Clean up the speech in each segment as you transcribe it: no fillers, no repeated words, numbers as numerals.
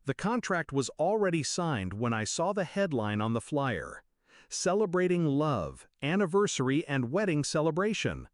The contract was already signed when I saw the headline on the flyer. Celebrating love, anniversary and wedding celebration.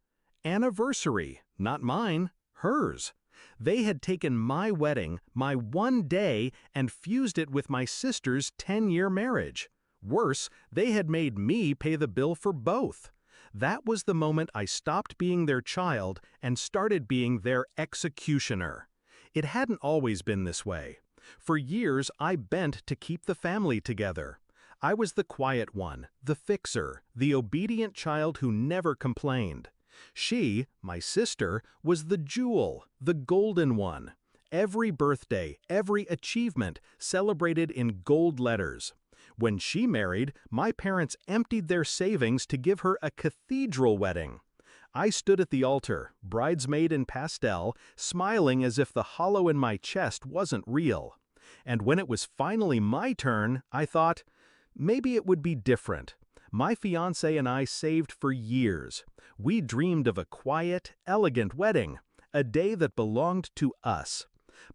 Anniversary, not mine, hers. They had taken my wedding, my one day, and fused it with my sister's 10-year marriage. Worse, they had made me pay the bill for both. That was the moment I stopped being their child and started being their executioner. It hadn't always been this way. For years, I bent to keep the family together. I was the quiet one, the fixer, the obedient child who never complained. She, my sister, was the jewel, the golden one. Every birthday, every achievement celebrated in gold letters. When she married, my parents emptied their savings to give her a cathedral wedding. I stood at the altar, bridesmaid in pastel, smiling as if the hollow in my chest wasn't real. And when it was finally my turn, I thought, maybe it would be different. My fiancé and I saved for years. We dreamed of a quiet, elegant wedding, a day that belonged to us.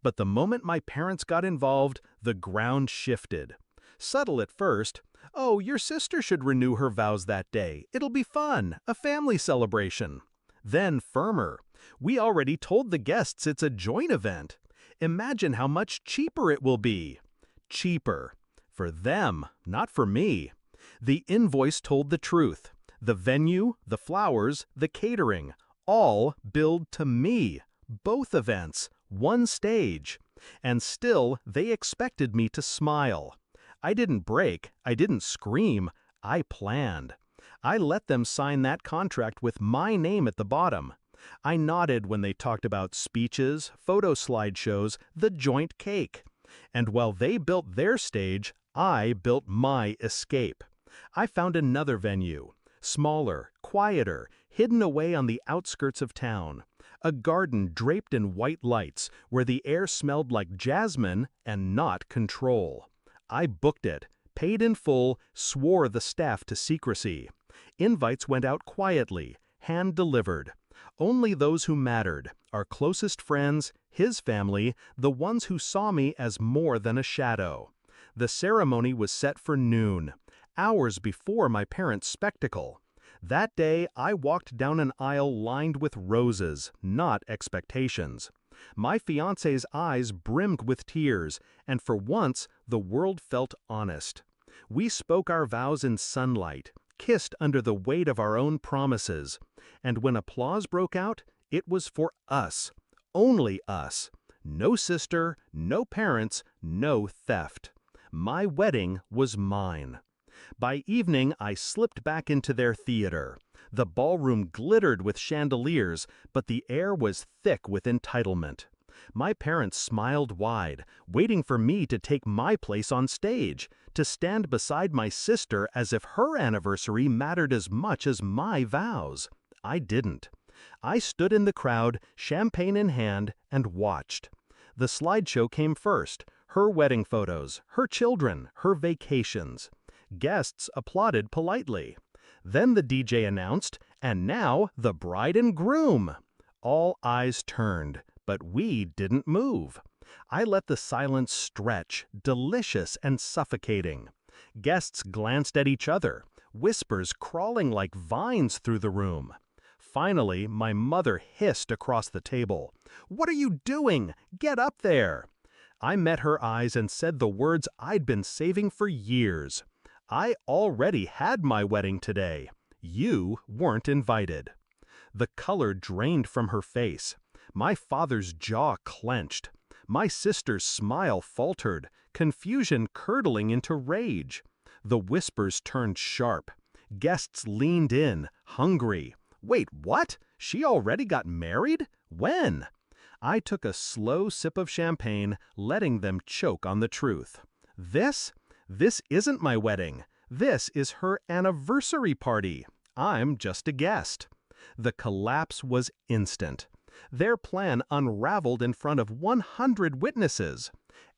But the moment my parents got involved, the ground shifted. Subtle at first, "Oh, your sister should renew her vows that day. It'll be fun, a family celebration." Then firmer, "We already told the guests it's a joint event. Imagine how much cheaper it will be." Cheaper. For them, not for me. The invoice told the truth. The venue, the flowers, the catering, all billed to me. Both events, one stage. And still, they expected me to smile. I didn't break, I didn't scream, I planned. I let them sign that contract with my name at the bottom. I nodded when they talked about speeches, photo slideshows, the joint cake. And while they built their stage, I built my escape. I found another venue, smaller, quieter, hidden away on the outskirts of town. A garden draped in white lights where the air smelled like jasmine and not control. I booked it, paid in full, swore the staff to secrecy. Invites went out quietly, hand-delivered. Only those who mattered, our closest friends, his family, the ones who saw me as more than a shadow. The ceremony was set for noon, hours before my parents' spectacle. That day, I walked down an aisle lined with roses, not expectations. My fiancé's eyes brimmed with tears, and for once, the world felt honest. We spoke our vows in sunlight, kissed under the weight of our own promises. And when applause broke out, it was for us. Only us. No sister, no parents, no theft. My wedding was mine. By evening, I slipped back into their theater. The ballroom glittered with chandeliers, but the air was thick with entitlement. My parents smiled wide, waiting for me to take my place on stage, to stand beside my sister as if her anniversary mattered as much as my vows. I didn't. I stood in the crowd, champagne in hand, and watched. The slideshow came first, her wedding photos, her children, her vacations. Guests applauded politely. Then the DJ announced, "And now, the bride and groom." All eyes turned, but we didn't move. I let the silence stretch, delicious and suffocating. Guests glanced at each other, whispers crawling like vines through the room. Finally, my mother hissed across the table, "What are you doing? Get up there!" I met her eyes and said the words I'd been saving for years. I already had my wedding today. You weren't invited. The color drained from her face. My father's jaw clenched. My sister's smile faltered, confusion curdling into rage. The whispers turned sharp. Guests leaned in, hungry. "Wait, what? She already got married? When?" I took a slow sip of champagne, letting them choke on the truth. This isn't my wedding. This is her anniversary party. I'm just a guest. The collapse was instant. Their plan unraveled in front of 100 witnesses.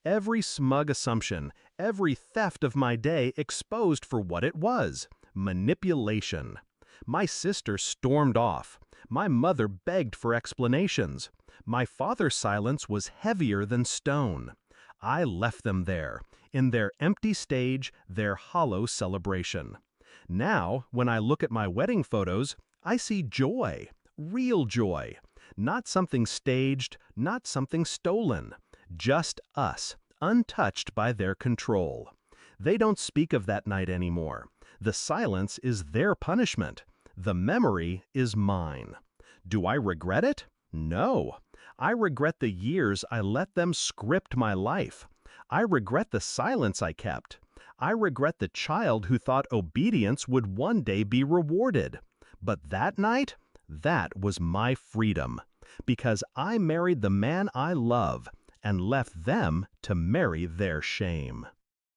Every smug assumption, every theft of my day exposed for what it was: manipulation. My sister stormed off. My mother begged for explanations. My father's silence was heavier than stone. I left them there, in their empty stage, their hollow celebration. Now, when I look at my wedding photos, I see joy, real joy. Not something staged, not something stolen. Just us, untouched by their control. They don't speak of that night anymore. The silence is their punishment. The memory is mine. Do I regret it? No. I regret the years I let them script my life. I regret the silence I kept. I regret the child who thought obedience would one day be rewarded. But that night, that was my freedom. Because I married the man I love and left them to marry their shame.